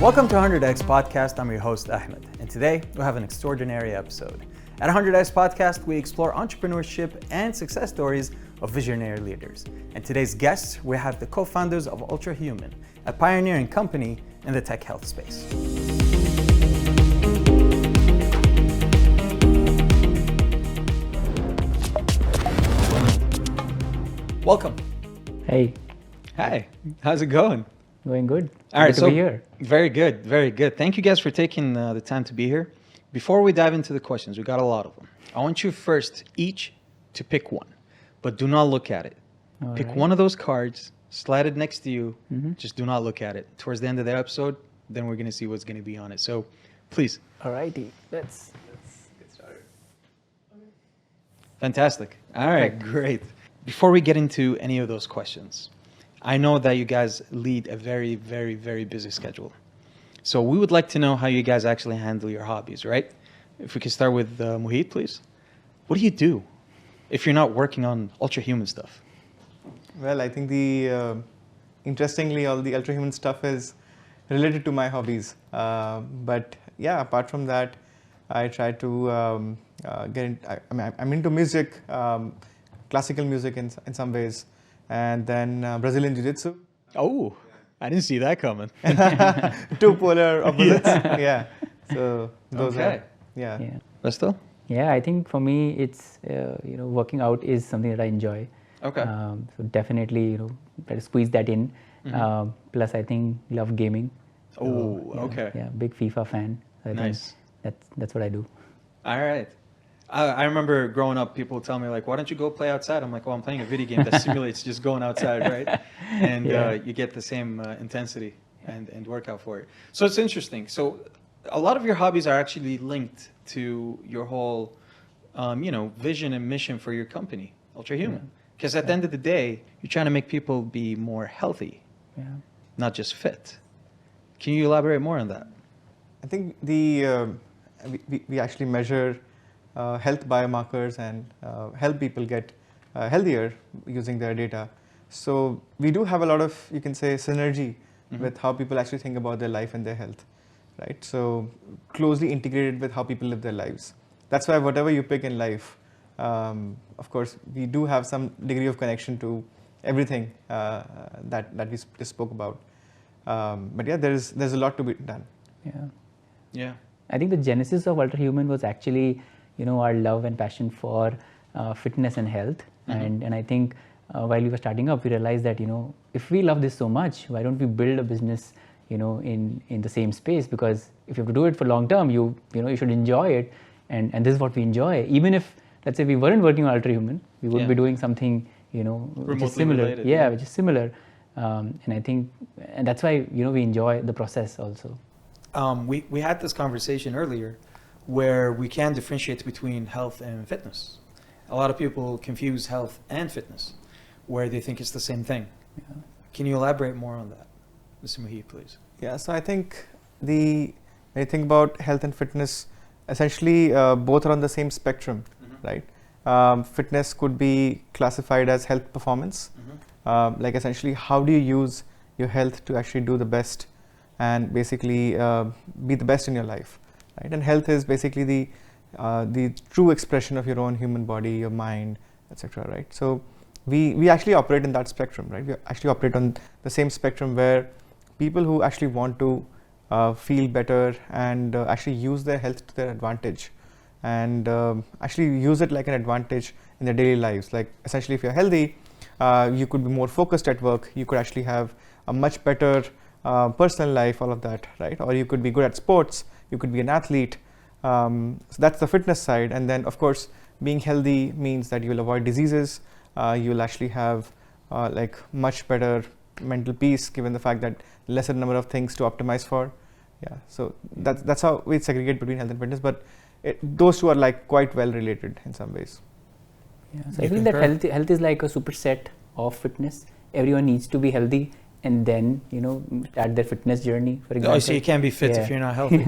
Welcome to 100X Podcast. I'm your host, Ahmad, and today we have an extraordinary episode. At 100X Podcast, we explore entrepreneurship and success stories of visionary leaders. And today's guests, we have the co-founders of Ultrahuman, a pioneering company in the tech health space. Welcome. Hey. Hi. How's it going? Going good. All right, good to be here. Very good, very good. Thank you guys for taking the time to be here. Before we dive into the questions, we got a lot of them. I want you first each to pick one, but do not look at it. Pick one of those cards, slide it next to you, just do not look at it. Towards the end of the episode, then we're going to see what's going to be on it. So please. Alrighty, let's get started. Fantastic. All right, great. Before we get into any of those questions, I know that you guys lead a very, very, very busy schedule. So we would like to know how you guys actually handle your hobbies, right? If we could start with Mohit, please. What do you do if you're not working on Ultrahuman stuff? Well, I think interestingly, all the Ultrahuman stuff is related to my hobbies. But yeah, apart from that, I try to get in, I'm into music, classical music in some ways. And then Brazilian Jiu-Jitsu. Oh, I didn't see that coming. Two polar opposites. Yeah. So those are, yeah. Vatsal? Yeah, I think for me, it's, working out is something that I enjoy. Okay. So definitely, try to squeeze that in. Plus, I think love gaming. Oh, So, okay. Yeah, big FIFA fan. So I Nice. think that's what I do. All right. I remember growing up, people would tell me, like, why don't you go play outside? I'm like, well, I'm playing a video game that simulates just going outside, right? And you get the same intensity and workout for it. So it's interesting. So a lot of your hobbies are actually linked to your whole, vision and mission for your company, Ultrahuman. Because at the end of the day, you're trying to make people be more healthy, not just fit. Can you elaborate more on that? I think we actually measure health biomarkers and help people get healthier using their data. So we do have a lot of, you can say, synergy with how people actually think about their life and their health, right? So closely integrated with how people live their lives. That's why whatever you pick in life, of course, we do have some degree of connection to everything that we just spoke about. But yeah, there's a lot to be done. Yeah. I think the genesis of Ultrahuman was actually, our love and passion for fitness and health. And I think while we were starting up, we realized that, if we love this so much, why don't we build a business, in the same space? Because if you have to do it for long term, you should enjoy it. And this is what we enjoy. Even if, let's say, we weren't working on Ultrahuman, we would be doing something, which is similar. Related, which is similar. And I think, and that's why, we enjoy the process also. We had this conversation earlier where we can differentiate between health and fitness. A lot of people confuse health and fitness, where they think it's the same thing. Can you elaborate more on that, Mr. Mohit, please? Yeah, so I think when you think about health and fitness, essentially both are on the same spectrum, right? Fitness could be classified as health performance. Like essentially, how do you use your health to actually do the best and basically be the best in your life, right? And health is basically the true expression of your own human body, your mind, etc., right? So we actually operate in that spectrum, right? We actually operate on the same spectrum where people who actually want to feel better and actually use their health to their advantage and actually use it like an advantage in their daily lives. Like essentially, if you're healthy, you could be more focused at work. You could actually have a much better personal life, all of that, right? Or you could be good at sports. You could be an athlete. So that's the fitness side. And then, of course, being healthy means that you'll avoid diseases. You'll actually have like much better mental peace, given the fact that lesser number of things to optimize for. Yeah. So that's how we segregate between health and fitness. But those two are like quite well related in some ways. Yeah. So I feel that health is like a superset of fitness. Everyone needs to be healthy and then, start their fitness journey, for example. Oh, so you can't be fit if you're not healthy.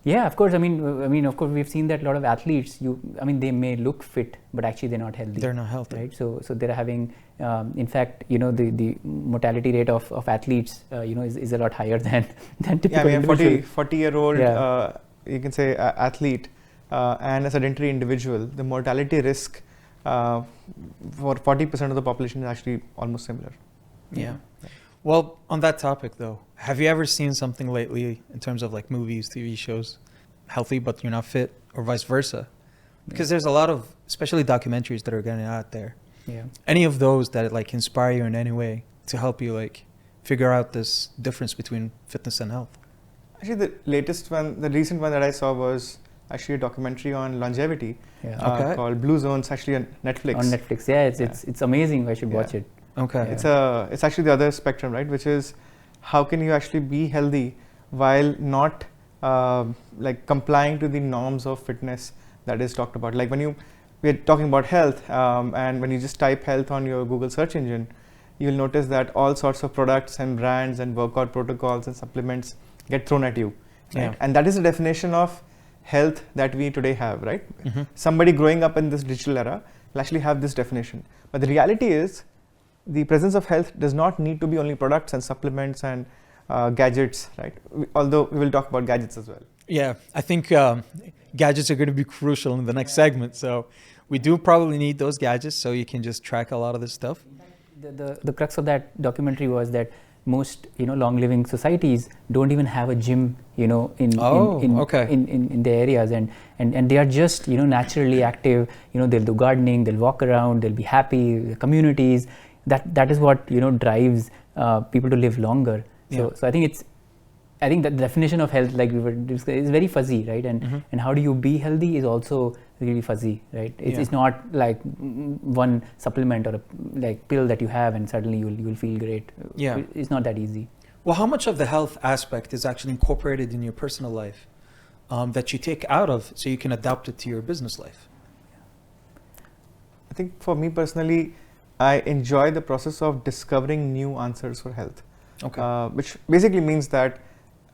Yeah, of course. I mean, of course, we've seen that a lot of athletes. They may look fit, but actually they're not healthy. They're not healthy, right? So they're having In fact, the mortality rate of athletes, is a lot higher than typical individual. 40-year-old, you can say athlete and a sedentary individual, the mortality risk for 40% of the population is actually almost similar. Yeah. Well, on that topic though, have you ever seen something lately in terms of like movies, TV shows, healthy but you're not fit, or vice versa? Because there's a lot of, especially documentaries that are getting out there. Yeah. Any of those that like inspire you in any way to help you like figure out this difference between fitness and health? Actually, the latest one, the recent one that I saw was actually a documentary on longevity called Blue Zones, actually on Netflix. On Netflix, it's amazing. I should watch it. Okay. Yeah. It's actually the other spectrum, right? Which is how can you actually be healthy while not like complying to the norms of fitness that is talked about. Like we're talking about health, and when you just type health on your Google search engine, you'll notice that all sorts of products and brands and workout protocols and supplements get thrown at you. Right? Yeah. And that is the definition of health that we today have, right? Mm-hmm. Somebody growing up in this digital era will actually have this definition. But the reality is, the presence of health does not need to be only products and supplements and gadgets, right? Although we will talk about gadgets as well. Yeah, I think gadgets are going to be crucial in the next segment. So we do probably need those gadgets so you can just track a lot of this stuff. The crux of that documentary was that most long-living societies don't even have a gym in the areas, and they are just naturally active. They'll do gardening, they'll walk around, they'll be happy, the communities. That is what drives people to live longer. So I think that the definition of health, like we were discussing, is very fuzzy, right? And how do you be healthy is also really fuzzy, right? It's not like one supplement or a like pill that you have and suddenly you'll feel great. Yeah, it's not that easy. Well, how much of the health aspect is actually incorporated in your personal life that you take out of so you can adapt it to your business life? I think for me personally, I enjoy the process of discovering new answers for health. Okay. Which basically means that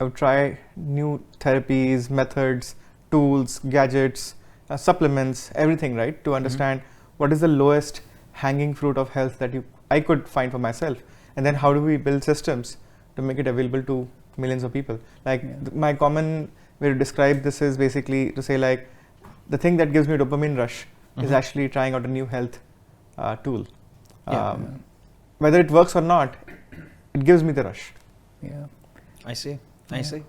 I would try new therapies, methods, tools, gadgets, supplements, everything, right? To understand what is the lowest hanging fruit of health that I could find for myself. And then how do we build systems to make it available to millions of people? Like my common way to describe this is basically to say like, the thing that gives me a dopamine rush is actually trying out a new health tool. Whether it works or not, it gives me the rush. Yeah. I see.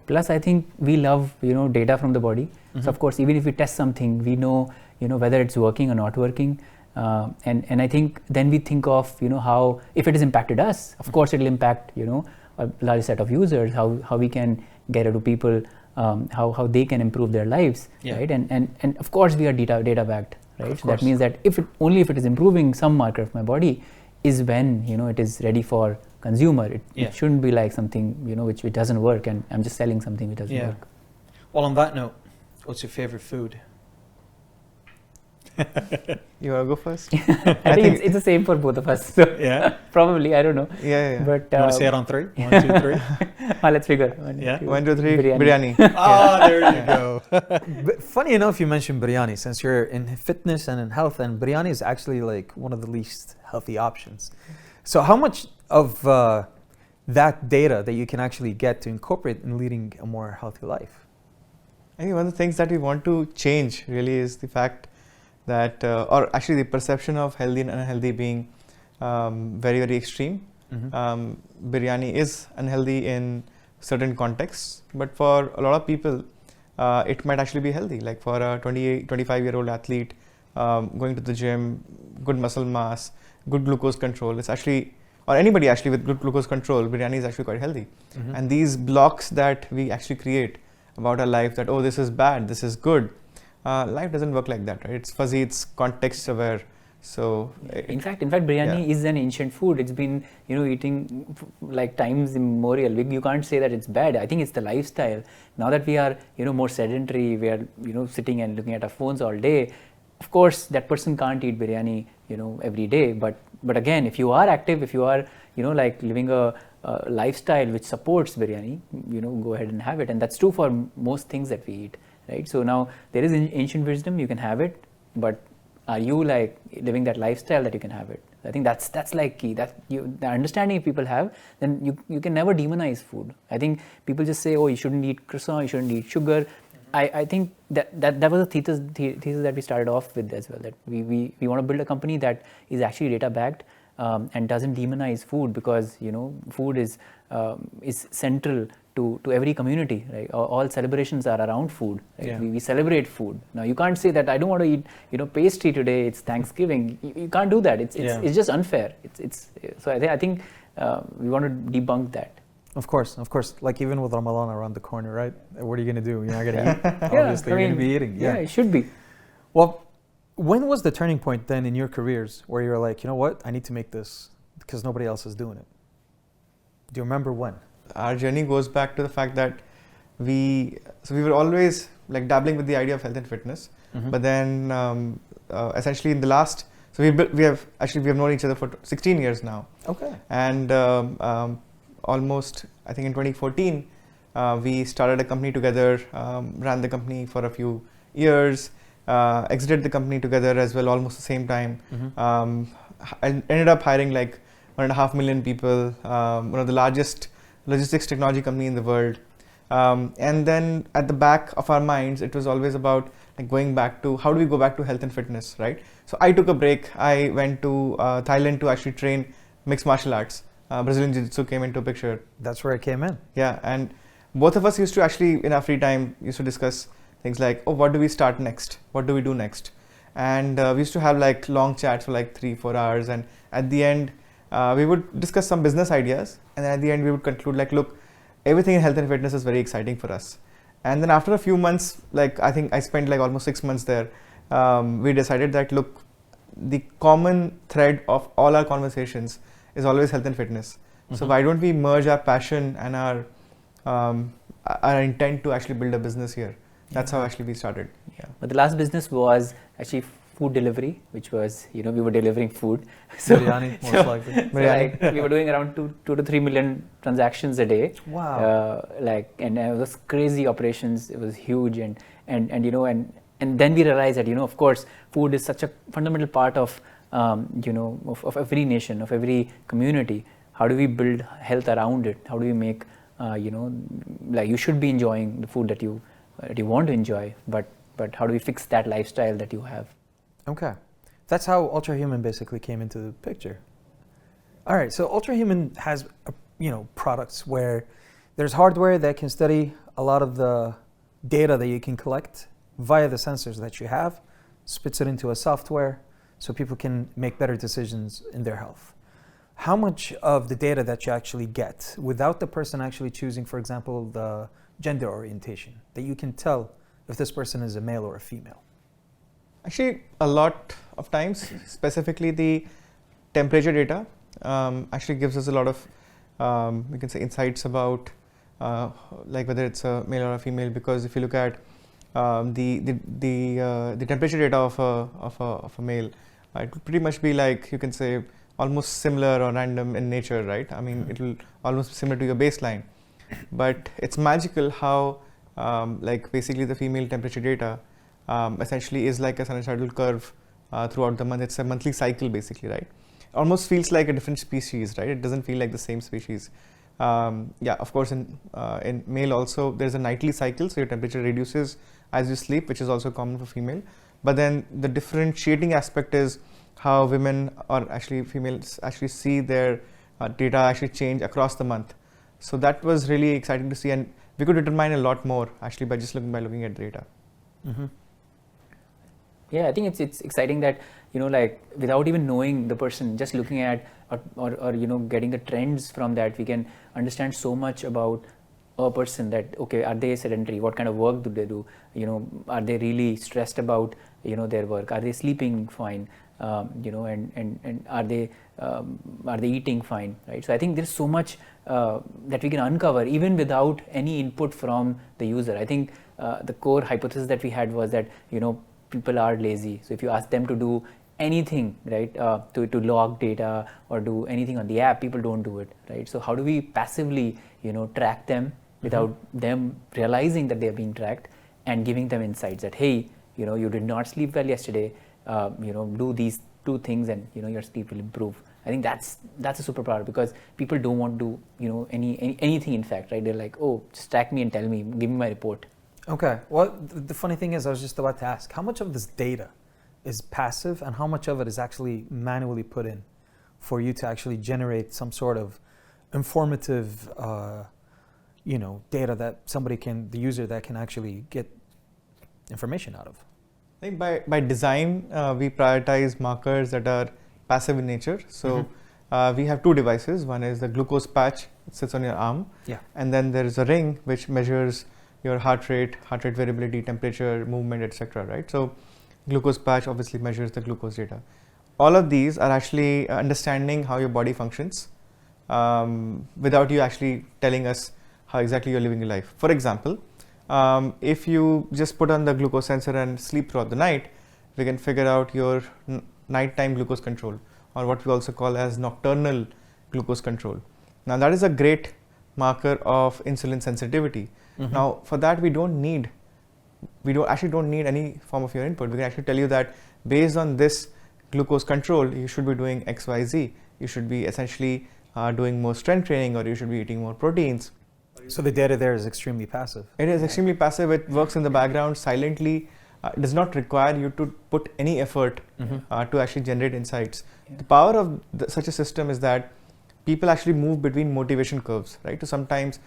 Plus, I think we love, data from the body. So of course, even if we test something, we know, whether it's working or not working. And I think then we think of, how if it has impacted us, of course it'll impact, a large set of users, how we can get it to people, how they can improve their lives, right? And of course we are data backed, right? So that means that if it is improving some marker of my body, is when it is ready for consumer. It shouldn't be like something which doesn't work, and I'm just selling something which doesn't work. Well, on that note, what's your favorite food? You want to go first? I think it's the same for both of us. So probably, I don't know. Yeah. But you want to say it on 3? 1, 2, 3. Let's figure. 1, 2, 3. Biryani. There you go. But funny enough, you mentioned biryani, since you're in fitness and in health, and biryani is actually like one of the least healthy options. So how much of that data that you can actually get to incorporate in leading a more healthy life? I think one of the things that we want to change really is the fact that, or actually the perception of healthy and unhealthy being very, very extreme. Biryani is unhealthy in certain contexts, but for a lot of people, it might actually be healthy. Like for a 25-year-old athlete going to the gym, good muscle mass, good glucose control, it's actually, or anybody actually with good glucose control, biryani is actually quite healthy. And these blocks that we actually create about our life, that, oh, this is bad, this is good, life doesn't work like that, right? It's fuzzy, it's context aware. So in fact biryani is an ancient food. It's been eating like times immemorial. You can't say that it's bad. I think it's the lifestyle. Now that we are more sedentary, we are sitting and looking at our phones all day. Of course, that person can't eat biryani every day. But again, if you are active, if you are like living a lifestyle which supports biryani, go ahead and have it. And that's true for most things that we eat, right? So now there is ancient wisdom. You can have it, but are you like living that lifestyle that you can have it? I think that's like key. That the understanding if people have, then you can never demonize food. I think people just say, oh, you shouldn't eat croissant, you shouldn't eat sugar. I think that was the thesis that we started off with as well. That we want to build a company that is actually data backed and doesn't demonize food, because food is central to every community, right? All celebrations are around food, right? Yeah. We celebrate food. Now you can't say that I don't want to eat pastry today, it's Thanksgiving. You can't do that. It's just unfair. So I think we want to debunk that. Of course. Like even with Ramadan around the corner, right? What are you going to do? You're not going to eat? Yeah, Obviously, you're going to be eating. Yeah, it should be. Well, when was the turning point then in your careers where you're like, you know what, I need to make this because nobody else is doing it? Do you remember when? Our journey goes back to the fact that we were always like dabbling with the idea of health and fitness, but then essentially in the last, so we have known each other for 16 years now. Okay. And almost, I think in 2014, we started a company together, ran the company for a few years, exited the company together as well, almost the same time. And ended up hiring like 1.5 million people, one of the largest logistics technology company in the world. And then at the back of our minds, it was always about like going back to how do we go back to health and fitness, right? So I took a break. I went to Thailand to actually train mixed martial arts. Brazilian Jiu-Jitsu came into picture. That's where it came in. Yeah, and both of us used to actually, in our free time, used to discuss things like, oh, what do we start next? What do we do next? And we used to have like long chats for like 3-4 hours. And at the end, we would discuss some business ideas. And then at the end, we would conclude like, look, everything in health and fitness is very exciting for us. And then after a few months, like I think I spent like almost 6 months there, we decided that, look, the common thread of all our conversations is always health and fitness. So why don't we merge our passion and our intent to actually build a business here? That's how actually we started. Yeah. But the last business was actually food delivery, which was, we were delivering food. So, Biryani, most likely. So like, we were doing around 2 to 3 million transactions a day. Wow. And it was crazy operations. It was huge. And then we realized that, of course, food is such a fundamental part of every nation, of every community. How do we build health around it? How do we make, like you should be enjoying the food that you want to enjoy, but how do we fix that lifestyle that you have? Okay. That's how Ultrahuman basically came into the picture. All right, so Ultrahuman has, products where there's hardware that can study a lot of the data that you can collect via the sensors that you have, spits it into a software so people can make better decisions in their health. How much of the data that you actually get without the person actually choosing, for example, the gender orientation, that you can tell if this person is a male or a female? Actually, a lot of times, specifically the temperature data actually gives us a lot of, we can say, insights about like whether it's a male or a female. Because if you look at the temperature data of a male, it would pretty much be like, you can say, almost similar or random in nature, right? I mean, it will almost be similar to your baseline. But it's magical how, like basically the female temperature data essentially is like a sinusoidal curve throughout the month. It's a monthly cycle basically, right? Almost feels like a different species, right? It doesn't feel like the same species. Yeah, of course, in male also, there's a nightly cycle, so your temperature reduces as you sleep, which is also common for female. But then the differentiating aspect is how women, or actually females, actually see their data actually change across the month. So that was really exciting to see, and we could determine a lot more actually by just looking at the data. Mm-hmm. Yeah, I think it's exciting that, like without even knowing the person, just looking at or getting the trends from that, we can understand so much about a person. That, okay, are they sedentary? What kind of work do they do? Are they really stressed about their work? Are they sleeping fine? And are they eating fine, right? So I think there's so much that we can uncover even without any input from the user. I think the core hypothesis that we had was that people are lazy. So if you ask them to do anything, right, to log data or do anything on the app, people don't do it, right? So how do we passively track them without them realizing that they're being tracked, and giving them insights that, hey, you did not sleep well yesterday, do these two things and your sleep will improve. I think that's a superpower, because people don't want to do anything in fact, right? They're like, oh, just track me and tell me, give me my report. Okay. Well, the funny thing is, I was just about to ask, how much of this data is passive and how much of it is actually manually put in for you to actually generate some sort of informative data that the user that can actually get information out of? I think by design, we prioritize markers that are passive in nature. So we have two devices. One is the glucose patch, it sits on your arm. Yeah. And then there is a ring which measures your heart rate variability, temperature, movement, etc. Right? So glucose patch obviously measures the glucose data. All of these are actually understanding how your body functions without you actually telling us how exactly you're living your life. For example, if you just put on the glucose sensor and sleep throughout the night, we can figure out your nighttime glucose control, or what we also call as nocturnal glucose control. Now that is a great marker of insulin sensitivity. Now for that we actually don't need any form of your input. We can actually tell you that based on this glucose control, you should be doing X, Y, Z. You should be essentially doing more strength training, or you should be eating more proteins. So the data there is extremely passive. It is extremely passive. It works in the background silently. It does not require you to put any effort to actually generate insights. Yeah. The power of such a system is that people actually move between motivation curves, right? So sometimes,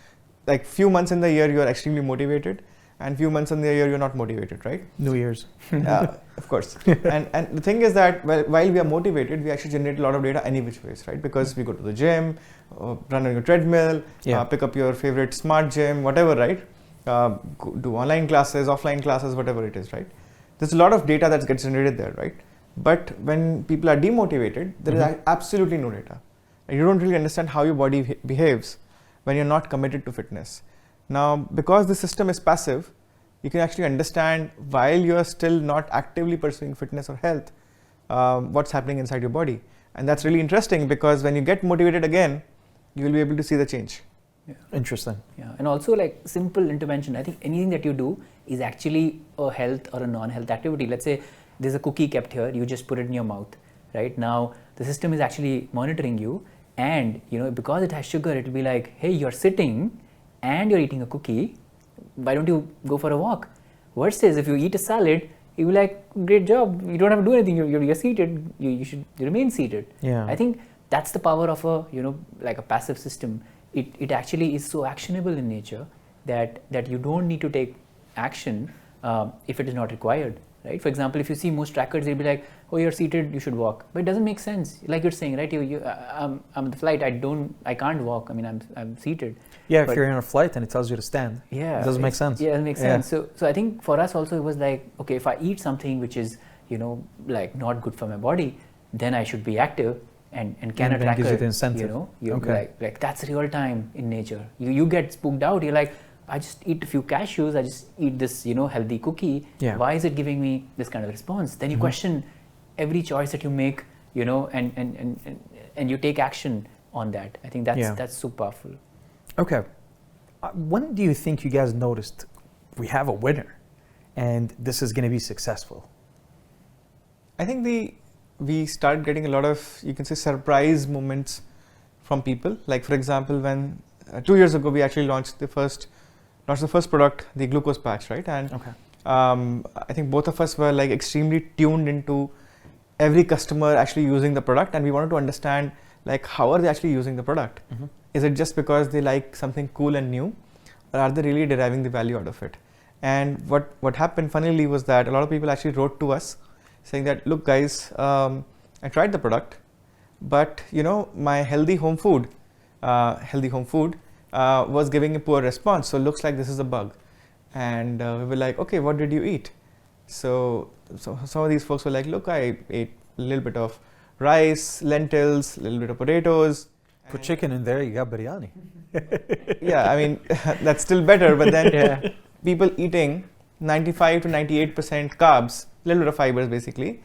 like few months in the year, you are extremely motivated, and few months in the year, you're not motivated, right? New Year's. Of course. and the thing is that while we are motivated, we actually generate a lot of data any which ways, right? Because we go to the gym, run on your treadmill, pick up your favorite smart gym, whatever, right? Do online classes, offline classes, whatever it is, right? There's a lot of data that gets generated there, right? But when people are demotivated, there is absolutely no data. And you don't really understand how your body behaves when you're not committed to fitness. Now, because the system is passive, you can actually understand while you're still not actively pursuing fitness or health, what's happening inside your body. And that's really interesting, because when you get motivated again, you will be able to see the change. Yeah. Interesting. Yeah, and also like simple intervention. I think anything that you do is actually a health or a non-health activity. Let's say there's a cookie kept here, you just put it in your mouth, right? Now the system is actually monitoring you, and because it has sugar, it will be like, hey, you're sitting and you're eating a cookie, why don't you go for a walk? Versus if you eat a salad, you'll be like, great job, you don't have to do anything, you're seated, you should remain seated. Yeah. I think that's the power of a like a passive system. It actually is so actionable in nature that you don't need to take action if it is not required, right? For example, if you see most trackers, they'll be like, oh, you're seated, you should walk, but it doesn't make sense. Like you're saying, right? I'm on the flight, I can't walk. I mean, I'm seated. Yeah, if you're on a flight and it tells you to stand, yeah, it doesn't make sense. Yeah, it makes sense. So I think for us also, it was like, okay, if I eat something which is like not good for my body, then I should be active. And can a tracker, gives you the incentive. Like that's real time in nature. You get spooked out. You're like, I just eat a few cashews. I just eat this, healthy cookie. Yeah. Why is it giving me this kind of response? Then you question every choice that you make, and you take action on that. I think that's so powerful. Okay. When do you think you guys noticed we have a winner and this is going to be successful? I think we start getting a lot of, you can say, surprise moments from people. Like for example, when 2 years ago we actually launched the first product, the glucose patch, right? And I think both of us were like extremely tuned into every customer actually using the product, and we wanted to understand like how are they actually using the product. Is it just because they like something cool and new, or are they really deriving the value out of it? And what happened funnily was that a lot of people actually wrote to us saying that, look guys, I tried the product, but my healthy home food was giving a poor response, so it looks like this is a bug. And we were like, okay, what did you eat? So some of these folks were like, look, I ate a little bit of rice, lentils, a little bit of potatoes. Put chicken in there, you got biryani. Yeah, I mean, that's still better, but then people eating 95 to 98% carbs, a little bit of fibers basically,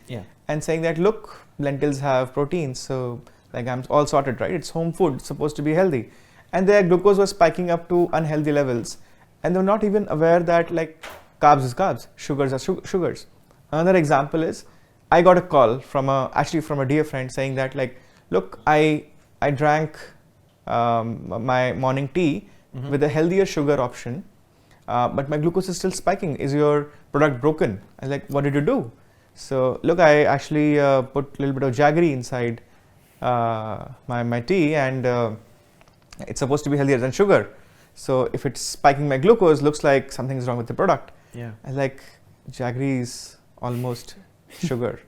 and saying that, look, lentils have proteins, so like I'm all sorted, right? It's home food, it's supposed to be healthy. And their glucose was spiking up to unhealthy levels, and they're not even aware that like carbs is carbs, sugars are sugars. Another example is I got a call from a dear friend saying that like, look, I drank my morning tea with a healthier sugar option, but my glucose is still spiking. Is your product broken? I was like, what did you do? So look, I actually put a little bit of jaggery inside my tea, and it's supposed to be healthier than sugar. So if it's spiking my glucose, looks like something's wrong with the product. Yeah. I was like, jaggery is almost sugar.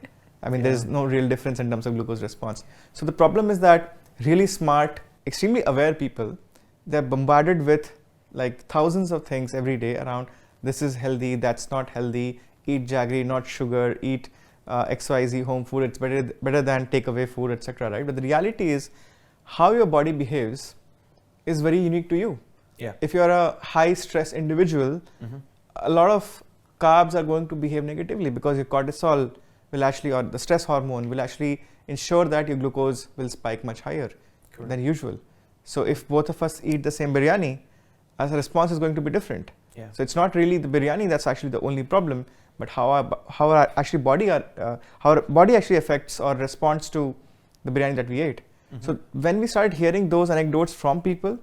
I mean, Yeah. there's no real difference in terms of glucose response. So the problem is that really smart, extremely aware people, they're bombarded with like thousands of things every day around this is healthy, that's not healthy, eat jaggery, not sugar, eat XYZ home food, it's better than takeaway food, etc. Right? But the reality is how your body behaves is very unique to you. Yeah. If you're a high stress individual, a lot of carbs are going to behave negatively because your cortisol will actually, or the stress hormone will actually ensure that your glucose will spike much higher than usual. So if both of us eat the same biryani, our response is going to be different. Yeah. So it's not really the biryani that's actually the only problem, but how our body actually affects or responds to the biryani that we ate. So when we started hearing those anecdotes from people,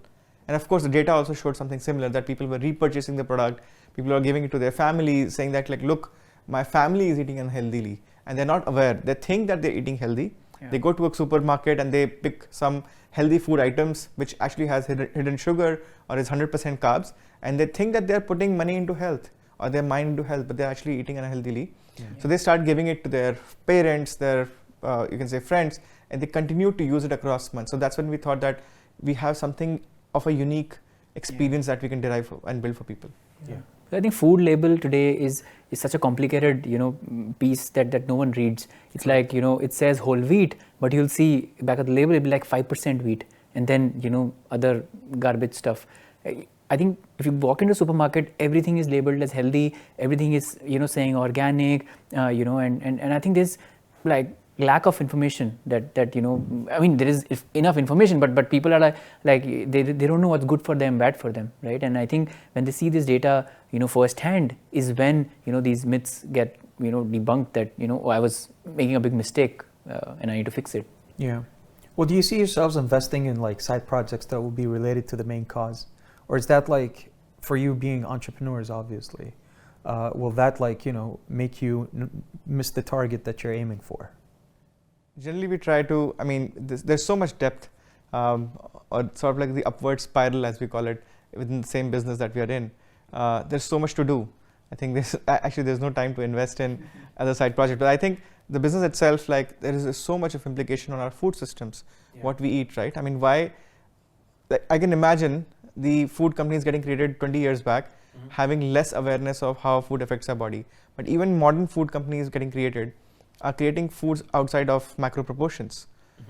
and of course the data also showed something similar, that people were repurchasing the product, people are giving it to their family, saying that like, look, my family is eating unhealthily, and they're not aware. They think that they're eating healthy. Yeah. They go to a supermarket and they pick some healthy food items which actually has hidden sugar or is 100% carbs, and they think that they're putting money into health or their mind into health, but they're actually eating unhealthily. Yeah. So they start giving it to their parents, their you can say friends, and they continue to use it across months. So that's when we thought that we have something of a unique experience that we can derive and build for people. Yeah. I think food label today is such a complicated, piece that no one reads. It's like, it says whole wheat, but you'll see back at the label, it'll be like 5% wheat, and then, other garbage stuff. I think if you walk into a supermarket, everything is labeled as healthy, everything is, saying organic, and I think there's like lack of information that I mean, there is enough information, but people are like they don't know what's good for them, bad for them, right? And I think when they see this data, firsthand is when, these myths get, debunked, that, oh, I was making a big mistake and I need to fix it. Yeah. Well, do you see yourselves investing in like side projects that will be related to the main cause? Or is that like, for you being entrepreneurs, obviously, will that like, make you miss the target that you're aiming for? Generally, we try to, I mean, there's so much depth, or sort of like the upward spiral, as we call it, within the same business that we are in. There's so much to do. I think there's no time to invest in other side projects. But I think the business itself, like, there is so much of implication on our food systems, what we eat, right? I mean, why? Like, I can imagine the food companies getting created 20 years back, having less awareness of how food affects our body. But even modern food companies getting created are creating foods outside of macro proportions.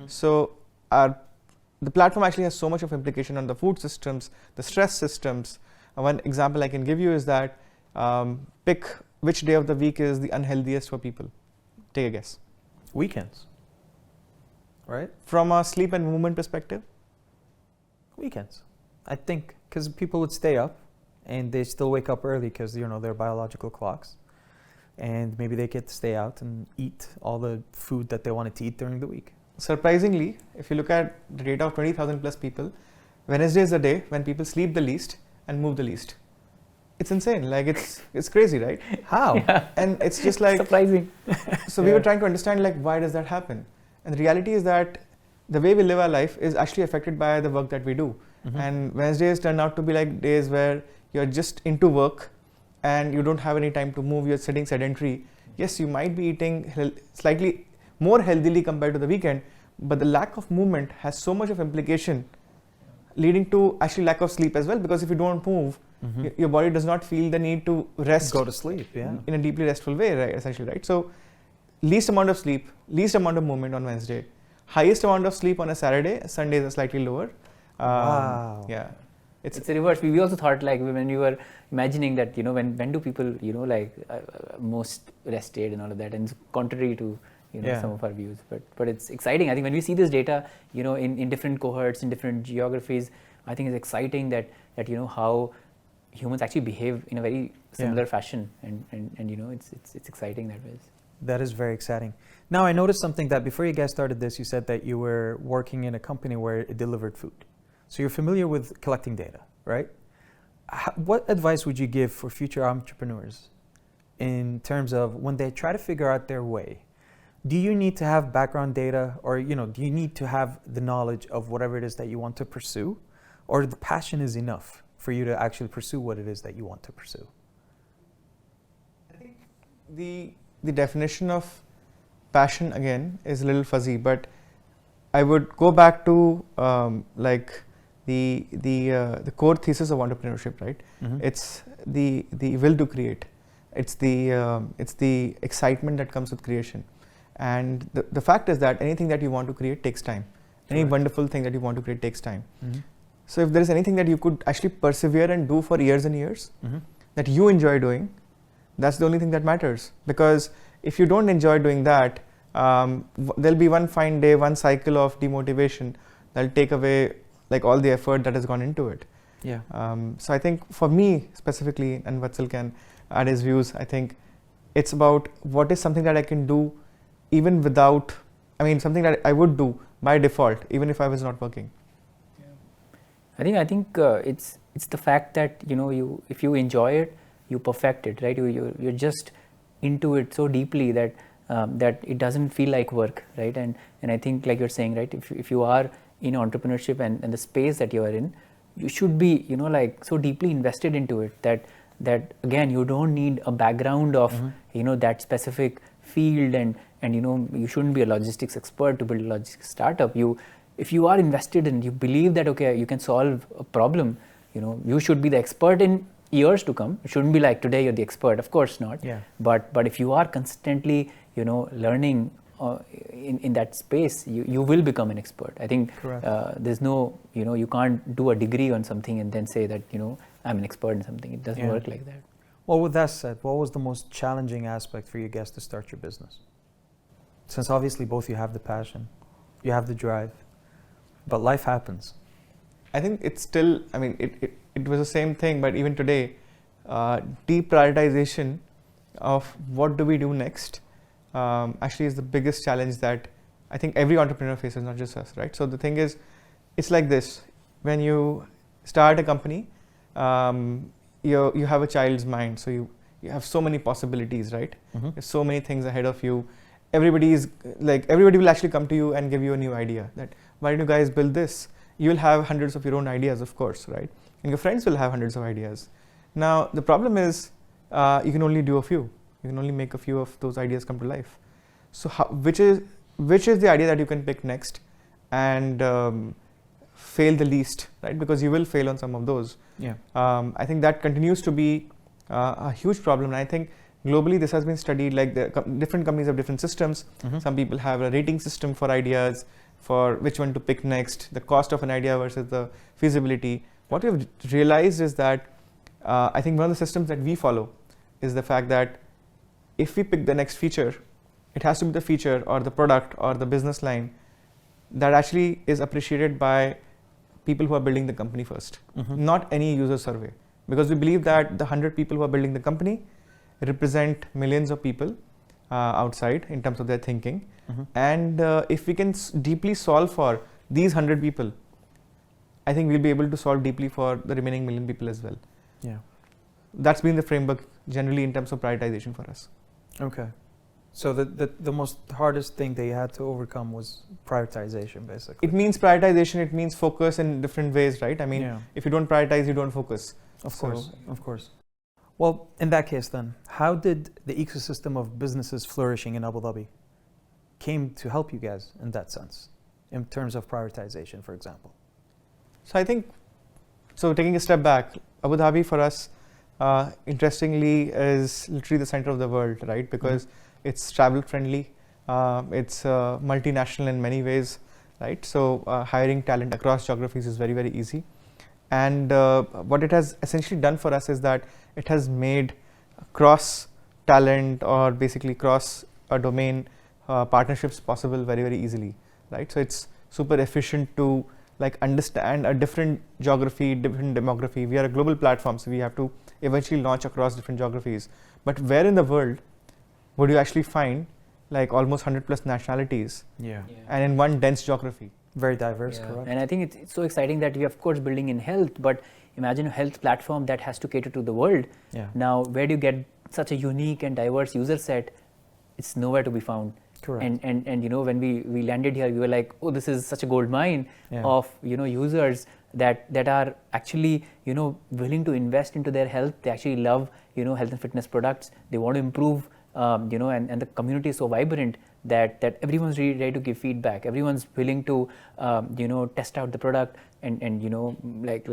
So the platform actually has so much of implication on the food systems, the stress systems. One example I can give you is that pick which day of the week is the unhealthiest for people. Take a guess. Weekends, right? From a sleep and movement perspective? Weekends, I think, because people would stay up and they still wake up early because, their biological clocks. And maybe they get to stay out and eat all the food that they wanted to eat during the week. Surprisingly, if you look at the data of 20,000 plus people, Wednesday is the day when people sleep the least and move the least. It's insane. Like, it's crazy, right? How? Yeah. And it's just like surprising. So we were trying to understand, like, why does that happen? And the reality is that the way we live our life is actually affected by the work that we do. And Wednesdays turn out to be like days where you're just into work and you don't have any time to move, you're sitting sedentary. Yes, you might be eating slightly more healthily compared to the weekend, but the lack of movement has so much of implication, leading to actually lack of sleep as well, because if you don't move, your body does not feel the need to rest. Go to sleep, yeah. In a deeply restful way, right? Essentially, right? So, least amount of sleep, least amount of movement on Wednesday, highest amount of sleep on a Saturday, Sundays are slightly lower. Wow. Yeah. It's a reverse. We also thought, like, when you were imagining that, when do people, most rested and all of that, and it's contrary to, some of our views. But it's exciting. I think when we see this data, in different cohorts, in different geographies, I think it's exciting that how humans actually behave in a very similar fashion, and it's exciting that way. That is very exciting. Now, I noticed something that before you guys started this, you said that you were working in a company where it delivered food. So you're familiar with collecting data, right? What advice would you give for future entrepreneurs in terms of when they try to figure out their way? Do you need to have background data, or do you need to have the knowledge of whatever it is that you want to pursue, or the passion is enough for you to actually pursue what it is that you want to pursue? I think the definition of passion again is a little fuzzy, but I would go back to like the core thesis of entrepreneurship, right? Mm-hmm. It's the will to create. It's the excitement that comes with creation. And the fact is that anything that you want to create takes time. Any Correct. wonderful thing that you want to create takes time. Mm-hmm. So if there is anything that you could actually persevere and do for years and years, Mm-hmm. that you enjoy doing, that's the only thing that matters. Because if you don't enjoy doing that, there'll be one fine day, one cycle of demotivation that'll take away like all the effort that has gone into it. Yeah. So I think for me specifically, and Vatsal can add his views, I think it's about what is something that I can do even without, something that I would do by default, even if I was not working. I think it's the fact that you if you enjoy it, you perfect it, right? You're just into it so deeply that that it doesn't feel like work, right? And I think, like you're saying, right, if you are in entrepreneurship and the space that you are in, you should be like so deeply invested into it that again you don't need a background of that specific field, and you shouldn't be a logistics expert to build a logistics startup. If you are invested and you believe that okay, you can solve a problem, you should be the expert in years to come. It shouldn't be like today you're the expert, of course not. Yeah. But if you are constantly learning in that space, you will become an expert. I think Correct. there's no you can't do a degree on something and then say that I'm an expert in something. It doesn't Yeah. work like that. Well, with that said, what was the most challenging aspect for you guys to start your business? Since obviously both you have the passion, you have the drive, but life happens. I think it's still, it was the same thing, but even today, deprioritization of what do we do next actually is the biggest challenge that I think every entrepreneur faces, not just us, right? So the thing is, it's like this: when you start a company, you have a child's mind, so you have so many possibilities, right? Mm-hmm. There's so many things ahead of you. Everybody will actually come to you and give you a new idea that why don't you guys build this? You'll have hundreds of your own ideas, of course, right? And your friends will have hundreds of ideas. Now the problem is you can only do a few. You can only make a few of those ideas come to life. So which is the idea that you can pick next and fail the least, right? Because you will fail on some of those. Yeah. I think that continues to be a huge problem, and I think globally this has been studied. Like different companies have different systems. Mm-hmm. Some people have a rating system for ideas, for which one to pick next, the cost of an idea versus the feasibility. What we've realized is that I think one of the systems that we follow is the fact that if we pick the next feature, it has to be the feature or the product or the business line that actually is appreciated by people who are building the company first, Mm-hmm. not any user survey. Because we believe that the 100 people who are building the company represent millions of people outside in terms of their thinking. Mm-hmm. And if we can deeply solve for these 100 people, I think we'll be able to solve deeply for the remaining million people as well. Yeah. That's been the framework generally in terms of prioritization for us. Okay. So the most hardest thing that you had to overcome was prioritization, basically. It means prioritization, it means focus in different ways, right? Yeah. If you don't prioritize, you don't focus. Of So- course, of course. Well, in that case then, how did the ecosystem of businesses flourishing in Abu Dhabi came to help you guys in that sense, in terms of prioritization, for example? So I think, taking a step back, Abu Dhabi for us, interestingly, is literally the center of the world, right? Because it's travel friendly, it's multinational in many ways, right? So hiring talent across geographies is very, very easy. And what it has essentially done for us is that it has made cross talent or basically cross domain partnerships possible very, very easily, right? So it's super efficient to understand a different geography, different demography. We are a global platform, so we have to eventually launch across different geographies. But where in the world would you actually find like almost 100 plus nationalities Yeah. and in one dense geography. Very diverse, Yeah. correct? And I think it's so exciting that we are of course building in health, but imagine a health platform that has to cater to the world. Yeah. Now, where do you get such a unique and diverse user set? It's nowhere to be found. Correct. And you know, when we landed here, we were like, oh, this is such a gold mine Yeah. of, you know, users that are actually, you know, willing to invest into their health. They actually love, you know, health and fitness products. They want to improve, you know, and the community is so vibrant that everyone's really ready to give feedback. Everyone's willing to, you know, test out the product and you know, like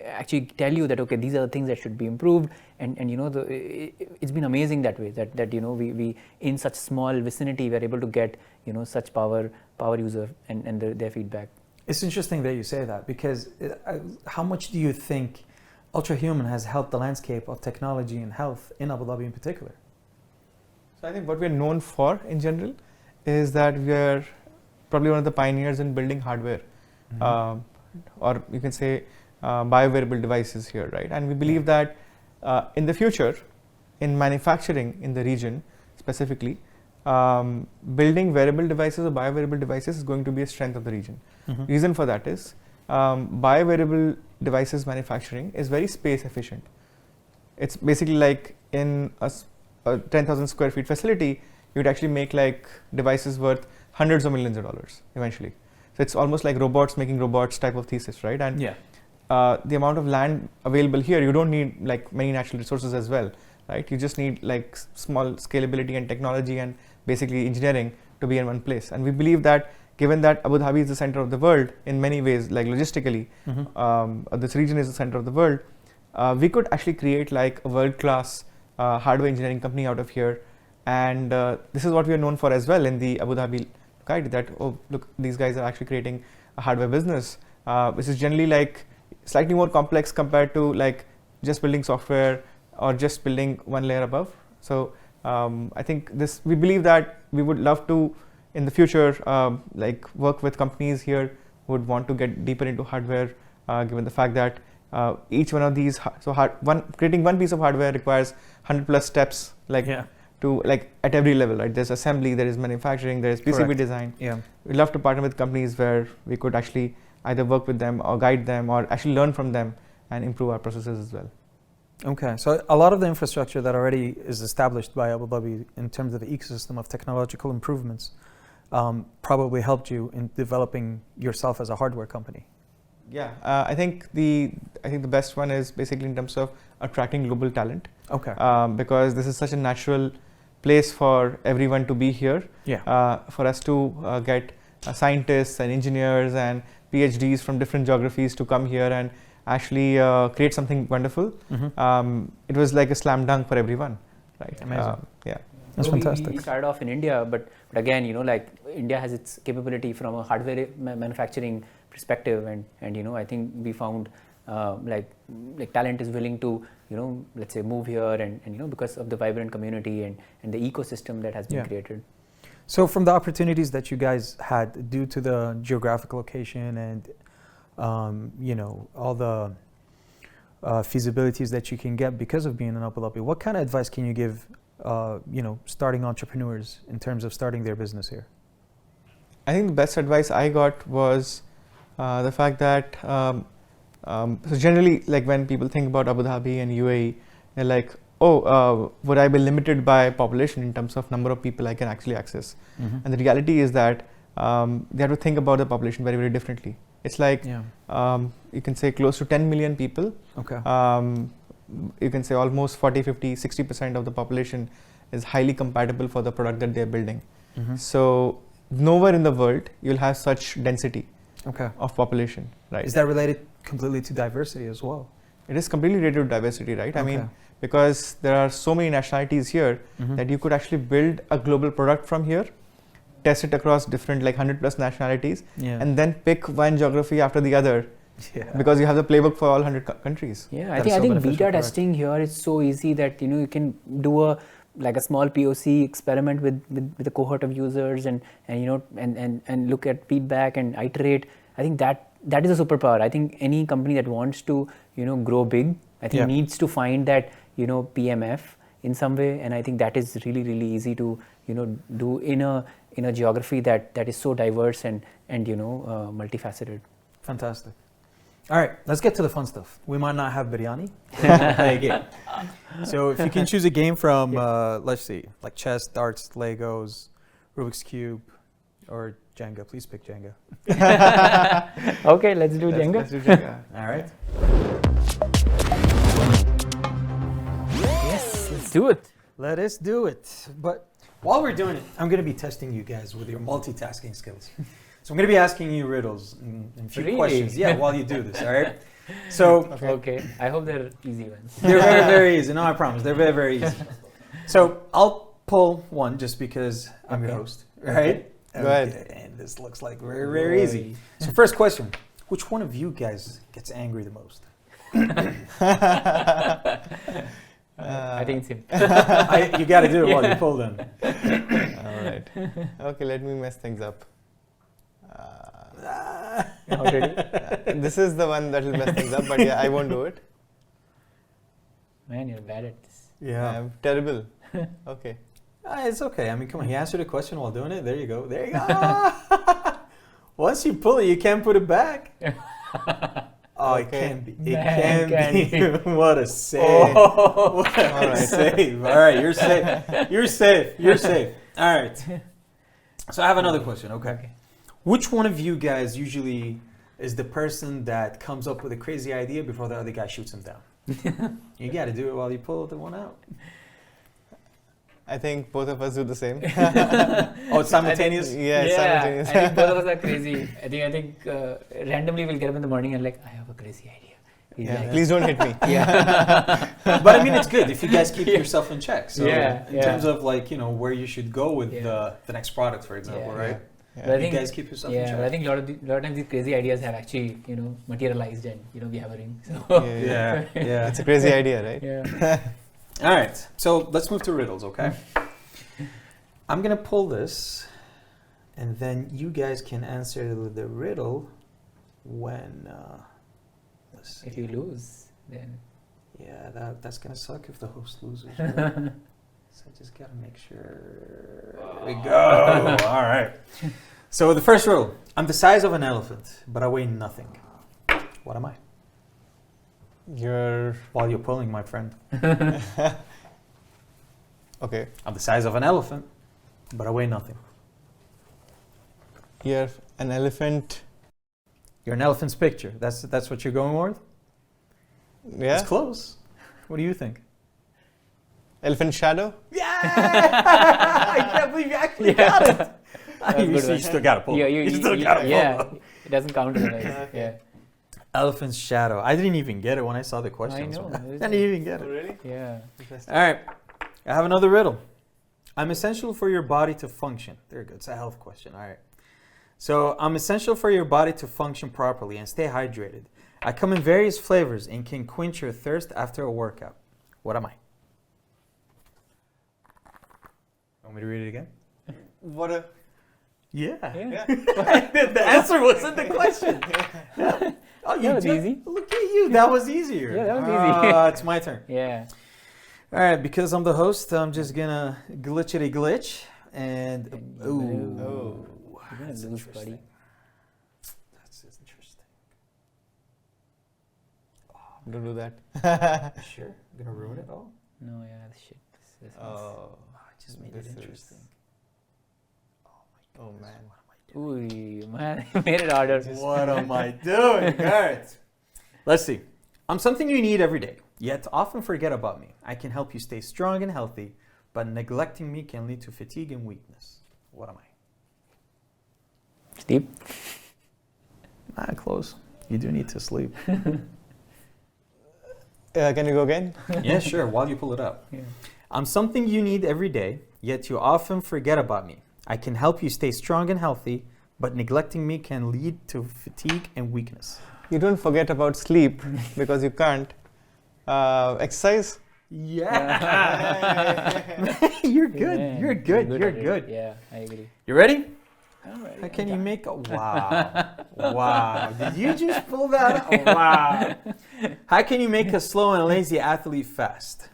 actually tell you that, okay, these are the things that should be improved. And you know, it's been amazing that way, that you know, we in such small vicinity, we're able to get, you know, such power user and their feedback. It's interesting that you say that, because how much do you think Ultrahuman has helped the landscape of technology and health in Abu Dhabi in particular? So I think what we're known for in general is that we are probably one of the pioneers in building hardware, or you can say biowearable devices here, right? And we believe that in the future, in manufacturing in the region specifically, building wearable devices or biowearable devices is going to be a strength of the region. Reason for that is biowearable devices manufacturing is very space efficient. It's basically like in a 10,000 square feet facility, you'd actually make like devices worth hundreds of millions of dollars eventually. So it's almost like robots making robots type of thesis, right? And the amount of land available here, you don't need like many natural resources as well, right? You just need like small scalability and technology and basically engineering to be in one place. And we believe that given that Abu Dhabi is the center of the world in many ways, like logistically, this region is the center of the world, we could actually create like a world-class hardware engineering company out of here. And this is what we are known for as well in the Abu Dhabi guide, that, oh, look, these guys are actually creating a hardware business, which is generally like slightly more complex compared to like just building software or just building one layer above. So I think we believe that we would love to, in the future, like work with companies here who would want to get deeper into hardware, given the fact that each one of these, creating one piece of hardware requires 100 plus steps, like to like at every level, right? There's assembly, there is manufacturing, there is PCB design. We'd love to partner with companies where we could actually either work with them or guide them or actually learn from them and improve our processes as well. Okay, so a lot of the infrastructure that already is established by Abu Dhabi in terms of the ecosystem of technological improvements probably helped you in developing yourself as a hardware company. Yeah, I think the best one is basically in terms of attracting global talent. Okay. Because this is such a natural place for everyone to be here. For us to get scientists and engineers and PhDs from different geographies to come here and actually create something wonderful. It was like a slam dunk for everyone, right? Amazing. Yeah. That's fantastic. We started off in India, but again, you know, like India has its capability from a hardware manufacturing perspective, and you know, I think we found like talent is willing to, you know, let's say move here and you know, because of the vibrant community and the ecosystem that has been created. So from the opportunities that you guys had due to the geographic location and you know, all the feasibilities that you can get because of being in Abu Dhabi, what kind of advice can you give you know, starting entrepreneurs in terms of starting their business here? I think the best advice I got was the fact that so generally, like when people think about Abu Dhabi and UAE, they're like, oh, would I be limited by population in terms of number of people I can actually access? And the reality is that they have to think about the population very, very differently. It's like you can say close to 10 million people. Okay. You can say almost 40, 50, 60% of the population is highly compatible for the product that they're building. So nowhere in the world you'll have such density of population, right? Is that related completely to diversity as well? It is completely related to diversity, right? I mean, because there are so many nationalities here that you could actually build a global product from here, test it across different like 100 plus nationalities, and then pick one geography after the other. Because you have the playbook for all 100 countries. I think beta testing here is so easy that, you know, you can do a small POC experiment with a cohort of users and you know, and look at feedback and iterate. I think that is a superpower. I think any company that wants to, you know, grow big, I think needs to find that, you know, PMF, in some way, and I think that is really, really easy to, do in a geography that is so diverse and multifaceted. Fantastic. All right, let's get to the fun stuff. We might not have biryani. We'll play a game. So if you can choose a game from, let's see, like chess, darts, Legos, Rubik's Cube, or Jenga. Please pick Jenga. Okay, let's do Jenga. Let's do Jenga. All right. Yes, let's do it. Let us do it. But while we're doing it, I'm going to be testing you guys with your multitasking skills. So I'm going to be asking you riddles and a few Really? questions. Yeah, while you do this, all right? So Okay, I hope they're easy ones. they're very, very easy. No, I promise. They're very, very easy. So I'll pull one just because I'm your Okay. host, right? Go ahead. And this looks like very, very easy. So first question. Which one of you guys gets angry the most? I think it's him. You got to do it while you pull them. All right. Okay, let me mess things up. Already? This is the one that will mess things up, but yeah, I won't do it. Man, you're bad at this. Yeah. I'm terrible. Okay. It's okay. I mean, come on. He answered a question while doing it. There you go. There you go. Once you pull it, you can't put it back. Oh, it Okay. can be. It Man, can be. What a save. Oh. What a All right. save. All right, you're safe. You're safe. You're safe. All right. So I have another question. Okay. Which one of you guys usually is the person that comes up with a crazy idea before the other guy shoots him down? You got to do it while you pull the one out. I think both of us do the same. Oh, it's simultaneous? Yeah, it's simultaneous. I think both of us are crazy. I think randomly we'll get up in the morning and like, I have a crazy idea. He's Yeah, like, please don't hit me. yeah. But I mean, it's good if you guys keep yourself in check. So Yeah, in yeah. terms of like, where you should go with Yeah. the next product, for example, Yeah. right? But I Yeah. You think, guys keep yourself in yeah, check. but I think a lot of times these crazy ideas have actually, materialized and, we have a ring. So, Yeah. Yeah. It's a crazy idea, right? yeah. All right. So let's move to riddles, okay? I'm going to pull this, and then you guys can answer the riddle when, let's see. If you lose, then. Yeah, that's going to suck if the host loses, right? So I just got to make sure. There we go. All right. So the first rule. I'm the size of an elephant, but I weigh nothing. What am I? You're While you're pulling, my friend. okay. I'm the size of an elephant, but I weigh nothing. You're an elephant. You're an elephant's picture. That's what you're going with? Yeah. It's close. What do you think? Elephant shadow. Yeah! I can't believe you actually got it. That's You good see, one. you still got to pull. Yeah, You still got to pull. yeah, it doesn't count as a nice. Yeah. Elephant's shadow. I didn't even get it when I saw the question. know. I didn't even get it. Really? Yeah. All right. I have another riddle. I'm essential for your body to function. There you go. It's a health question. All right. So I'm essential for your body to function properly and stay hydrated. I come in various flavors and can quench your thirst after a workout. What am I? Want me to read it again? What a. Yeah. Yeah. The answer wasn't the question. Oh, That was did- easy. Look at you. That was easier. Yeah, that was easy. It's my turn. Yeah. All right, because I'm the host, I'm just gonna glitchity glitch and ooh, Oh. You're gonna that's lose, interesting. buddy. That's interesting. Don't do that. Sure, I'm gonna ruin it all. No, yeah, shit. This Oh. Oh, I just made This it is- interesting. Oh man. Ooh, man, you made it harder. What am I doing? All right. Let's see. I'm something you need every day, yet often forget about me. I can help you stay strong and healthy, but neglecting me can lead to fatigue and weakness. What am I? Sleep. Not close. You do need to sleep. Can you go again? Yeah, sure, while you pull it up. Yeah. I'm something you need every day, yet you often forget about me. I can help you stay strong and healthy, but neglecting me can lead to fatigue and weakness. You don't forget about sleep because you can't. Exercise. Yeah. You're good. Man, You're good. You're at it. good. Yeah, I agree. You ready? All right. How can you make a wow? Wow. Did you just pull that out? Wow. How can you make a slow and lazy athlete fast?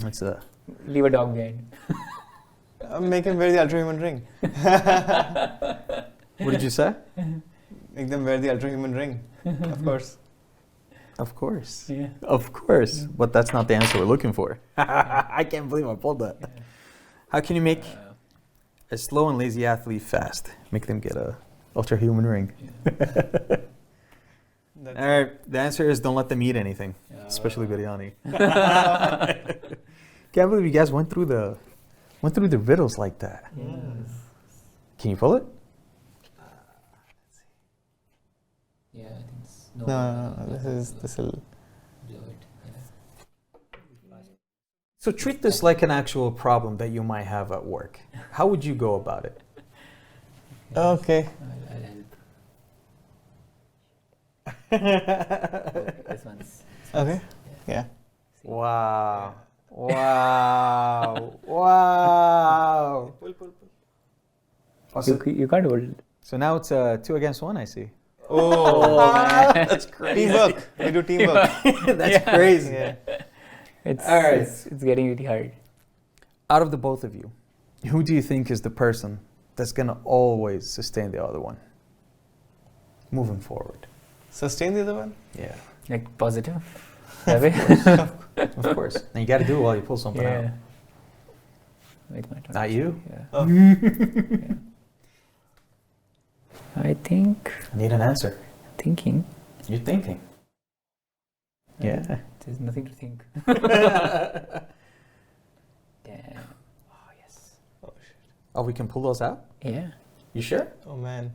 It's Leave a dog behind. Make him wear the Ultrahuman ring. What did you say? Make them wear the Ultrahuman ring. Of course. Of course. Yeah. Of course. But that's not the answer we're looking for. I can't believe I pulled that. How can you make a slow and lazy athlete fast? Make them get a Ultrahuman ring. All right. The answer is don't let them eat anything, especially biryani. Can't believe you guys went through the riddles like that. Yes. Can you pull it? Yeah, I think it's No. This will. blow it. So treat this like an actual problem that you might have at work. How would you go about it? Okay. I'll help. This one's. Okay. Yeah. Wow. Wow. Wow. You can't hold it. So now it's 2 against 1, I see. Oh, man. That's crazy. teamwork. We do teamwork. That's crazy. Yeah. It's, All right. it's getting really hard. Out of the both of you, who do you think is the person that's going to always sustain the other one? Moving forward. Sustain the other one. Yeah. Like positive. That way? Of course. And you got to do it while you pull something out. Yeah. Wait, my turn. Not you? Yeah. Oh. Yeah. I think. I need an answer. Thinking. You're thinking. Yeah. There's nothing to think. Damn. Oh, yes. Oh shit. Oh, we can pull those out? Yeah. You sure? Oh man.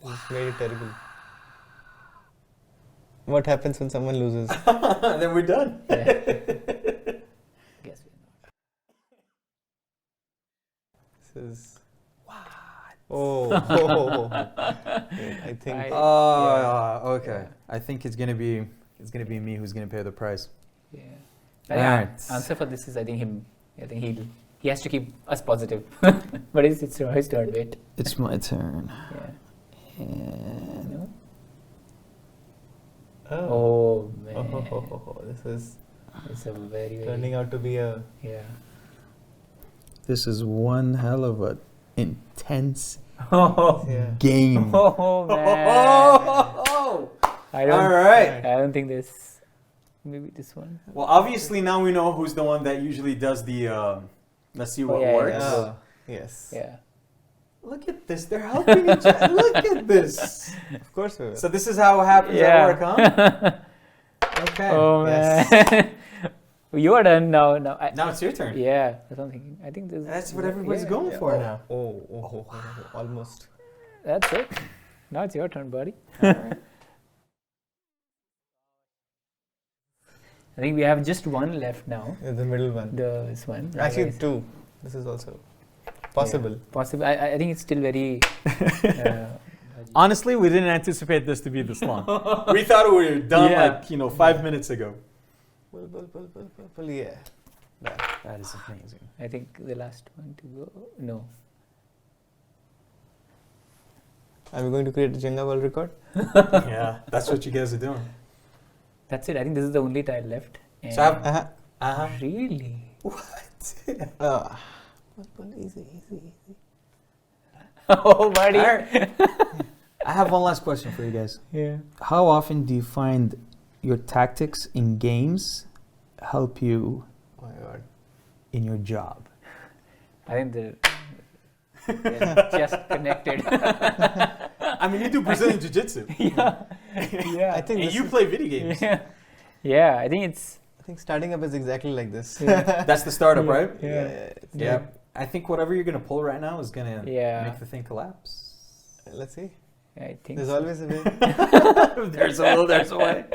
This made it terrible. What happens when someone loses? Then we're done. Yeah. Guess we're not. This is. Oh. Wait, I think. Okay. Yeah. I think it's gonna be me who's gonna pay the price. Yeah. Alright. Answer for this is I think him. I think he has to keep us positive. But it's his turn, wait. It's my turn. Yeah. And No? Oh. Oh man. This is It's a very turning out to be a. Yeah. this is one hell of a intense Oh, Yeah. game. oh man. I don't. All right. I don't think this. Maybe this one. Well, obviously now we know who's the one that usually does the. Let's see what yeah, works. yeah. Yes. Yeah. Look at this. They're helping each other. Look at this. Of course we will. So this is how it happens Yeah. at work, huh? Okay. Oh Yes. man. You are done now. Now it's your turn. Yeah, that's what I'm thinking. I think this. That's what everybody's yeah, going yeah. for now. Almost. That's it. Now it's your turn, buddy. I think we have just one left now. The middle one. This one. Actually, Otherwise- two. This is also possible. Yeah, possible. I think it's still very. Honestly, we didn't anticipate this to be this long. We thought we were done Yeah. 5 minutes ago. Pull, yeah. That is amazing. I think the last one to go. No. Are we going to create a Jenga world record? Yeah, that's what you guys are doing. That's it. I think this is the only tile left. So I have, Uh-huh. Really? Easy. Oh, buddy. All right. I have one last question for you guys. Yeah. How often do you find your tactics in games help you Oh my god. in your job? I think they're just connected. I mean, you do Brazilian Jiu-Jitsu. Yeah. I think And this you is- play video games. Yeah. I think it's. I think starting up is exactly like this. Yeah. That's the startup, right? It's Yeah. like- I think whatever you're going to pull right now is going to Yeah. make the thing collapse. Let's see. I think. There's so. always a way. There's a will, there's a way.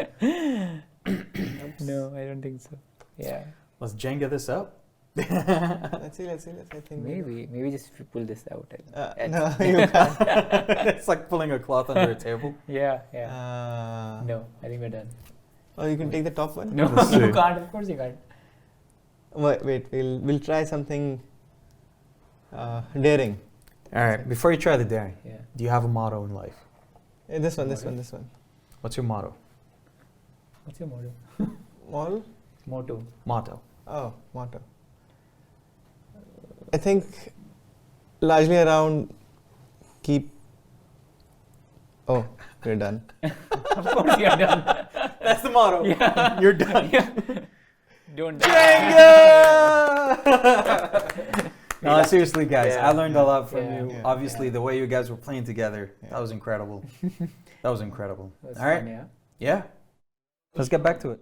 No, I don't think so. Yeah. Let's Jenga this up. Let's see. I think Maybe just if you pull this out. no, you can't. It's like pulling a cloth under a table. Yeah. No, I think we're done. Oh, you can take the top one. No, Let's you see. can't. Of course you can't. Wait. We'll try something daring. All right, before you try the daring, Yeah. do you have a motto in life? This one. What's your motto? What's your motto? All. Motto. Motto. Oh, motto. I think largely around keep. Oh, we're done. Of course you're done. That's the motto. Yeah. You're done. Don't No, seriously, guys, Yeah. I learned a lot from Yeah. you. Yeah. Obviously, the way you guys were playing together, that was incredible. That was incredible. That's All right. fun, yeah. Yeah. Let's get back to it.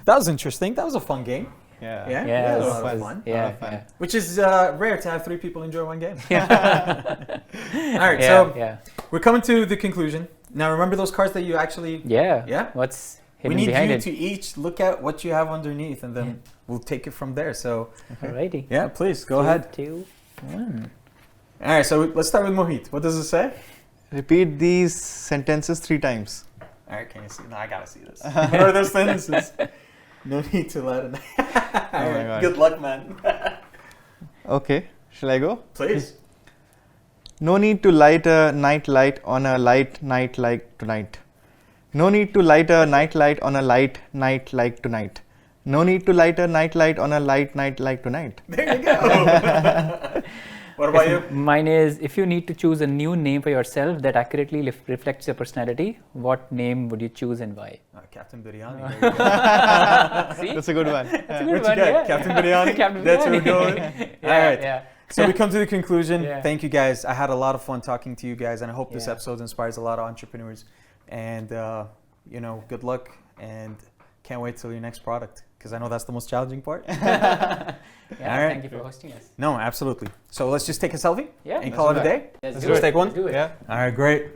That was interesting. That was a fun game. Yeah. Yeah? Yeah, That it was was a lot of fun. fun. Yeah, of fun. yeah. Which is rare to have 3 people enjoy one game. All right, Yeah, so yeah. we're coming to the conclusion. Now, remember those cards that you actually... Yeah. Yeah? What's We hidden need behind you it? to each look at what you have underneath, and then we'll take it from there. So, Alrighty. yeah, please, go ahead. 2, 1. All right, so let's start with Mohit. What does it say? Repeat these sentences 3 times. All right, can you see? No, I gotta see this. What are those sentences? No need to let it. All right, God. good luck, man. Okay, shall I go? Please. No need to light a night light on a light night like tonight. No need to light a night light on a light night like tonight. No need to light a night light on a light night like tonight. There you go. What about you? Mine is, if you need to choose a new name for yourself that accurately reflects your personality, what name would you choose and why? Captain Biryani. There you go. See? That's a good one. That's a What good you one, got? yeah. Captain Biryani? Captain That's where we're Biryani. going? Yeah, All right. yeah. So we come to the conclusion. Yeah. Thank you guys. I had a lot of fun talking to you guys, and I hope this Yeah. episode inspires a lot of entrepreneurs. And, good luck, and can't wait till your next product, because I know that's the most challenging part. Yeah, All right. Thank you for hosting us. No, absolutely. So let's just take a selfie Yeah. and let's call it do a that. day. Let's Let's do it. take one? Let's do it. Yeah. All right, great.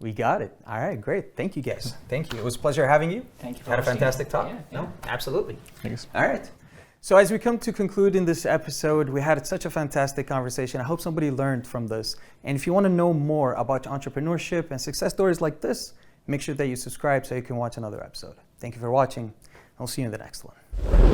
We got it. All right, great. Thank you guys. Thank you. It was a pleasure having you. Thank you for Had a hosting fantastic us. talk. Yeah, No, absolutely. Thanks. All right. So as we come to conclude in this episode, we had such a fantastic conversation. I hope somebody learned from this. And if you want to know more about entrepreneurship and success stories like this, make sure that you subscribe so you can watch another episode. Thank you for watching. I'll see you in the next one.